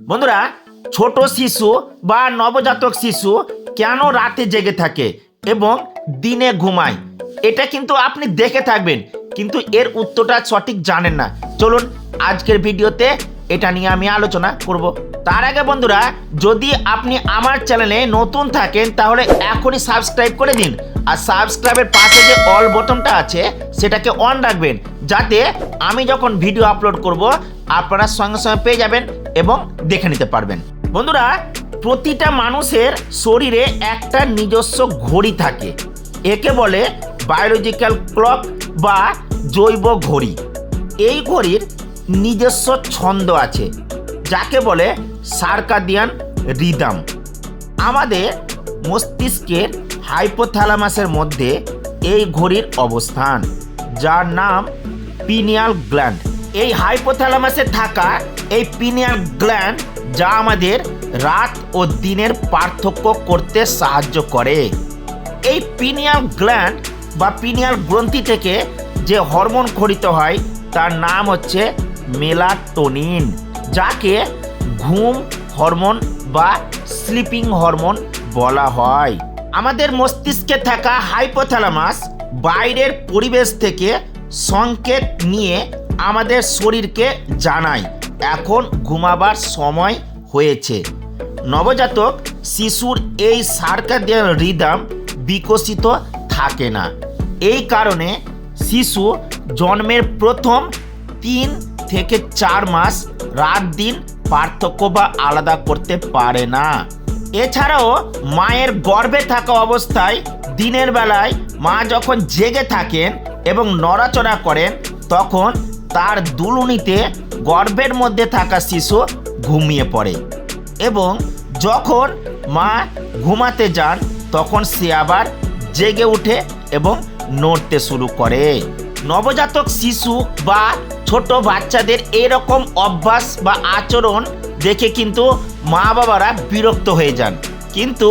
বন্ধুরা, ছোট শিশু বা নবজাতক শিশু কেন রাতে জেগে থাকে এবং দিনে ঘুমায়, এটা কিন্তু আপনি দেখে থাকবেন, কিন্তু এর উত্তরটা সঠিক জানেন না। চলুন আজকের ভিডিওতে এটা নিয়ে আমি আলোচনা করব। তার আগে বন্ধুরা, যদি আপনি আমার চ্যানেলে নতুন থাকেন তাহলে এখনই সাবস্ক্রাইব করে দিন, আর সাবস্ক্রাইবের পাশে যে অল বটনটা আছে সেটাকে অন রাখবেন, যাতে আমি যখন ভিডিও আপলোড করব আপনারা সঙ্গে সঙ্গে পেয়ে যাবেন এবং দেখে নিতে পারবেন। বন্ধুরা, প্রতিটা মানুষের শরীরে একটা নিজস্ব ঘড়ি থাকে, একে বলে বায়োলজিক্যাল ক্লক বা জৈব ঘড়ি। এই ঘড়ির নিজস্ব ছন্দ আছে, যাকে বলে সার্কাডিয়ান রিদম। আমাদের মস্তিষ্কের হাইপোথ্যালামাসের মধ্যে এই ঘড়ির অবস্থান, যার নাম পিনিয়াল গ্ল্যান্ড। এই হাইপোথ্যালামাসে থাকা এই পিনিয়াল গ্ল্যান্ড যা আমাদের রাত ও দিনের পার্থক্য করতে সাহায্য করে। এই পিনিয়াল গ্ল্যান্ড বা পিনিয়াল গ্রন্থি থেকে যে হরমোন খরিত হয় তার নাম হচ্ছে মেলাটোনিন, যাকে ঘুম হরমোন বা স্লিপিং হরমোন বলা হয়। আমাদের মস্তিষ্কে থাকা হাইপোথ্যালামাস বাইরের পরিবেশ থেকে সংকেত নিয়ে আমাদের শরীরকে জানায় এখন ঘুমাবার সময় হয়েছে। নবজাতক শিশুর এই সার্কাডিয়ান রিদম বিকশিত থাকে না। এই কারণে শিশু জন্মের প্রথম 3 থেকে 4 মাস রাত দিন পার্থক্য বা আলাদা করতে পারে না। এছাড়াও মায়ের গর্ভে থাকা অবস্থায় দিনের বেলায় মা যখন জেগে থাকেন এবং নড়াচড়া করেন, তখন তার দুলুনিতে গর্ভের মধ্যে থাকা শিশু ঘুমিয়ে পড়ে, এবং যখন মা ঘুমাতে যান তখন সে আবার জেগে ওঠে এবং নড়তে শুরু করে। নবজাতক শিশু বা ছোট বাচ্চাদের এরকম অভ্যাস বা আচরণ দেখে কিন্তু মা বাবারা বিরক্ত হয়ে যান, কিন্তু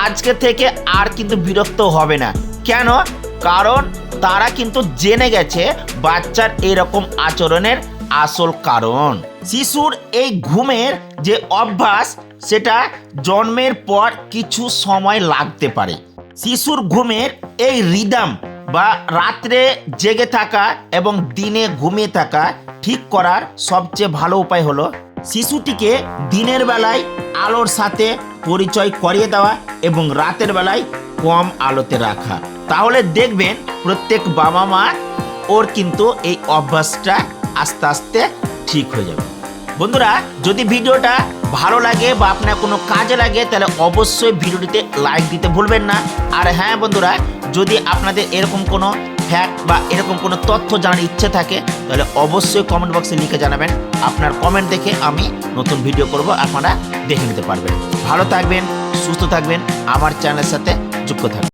আজকে থেকে আর কিন্তু বিরক্ত হবে না। কেন? কারণ তারা কিন্তু জেনে গেছে বাচ্চার এরকম আচরণের আসল কারণ। শিশুর এই ঘুমের যে অভ্যাস সেটা জন্মের পর কিছু সময় লাগতে পারে। শিশুর ঘুমের এই রিদম বা রাত্রে জেগে থাকা এবং দিনে ঘুমিয়ে থাকা ঠিক করার সবচেয়ে ভালো উপায় হলো শিশুটিকে দিনের বেলায় আলোর সাথে পরিচয় করিয়ে দেওয়া এবং রাতের বেলায় কম আলোতে রাখা। তাহলে দেখবেন প্রত্যেক বাবা মা ওর কিন্তু এই অভ্যাসটা আস্তে আস্তে ঠিক হয়ে যাবে। বন্ধুরা, যদি ভিডিওটা ভালো লাগে বা আপনার কোনো কাজে লাগে তাহলে অবশ্যই ভিডিওটিতে লাইক দিতে ভুলবেন না। আর হ্যাঁ বন্ধুরা, যদি আপনাদের এরকম কোনো ফ্যাক্ট বা এরকম কোনো তথ্য জানার ইচ্ছে থাকে তাহলে অবশ্যই কমেন্ট বক্সে লিখে জানাবেন। আপনার কমেন্ট দেখে আমি নতুন ভিডিও করব, আপনারা দেখে নিতে পারবেন। ভালো থাকবেন, সুস্থ থাকবেন, আমার চ্যানেলের সাথে যুক্ত থাকবেন।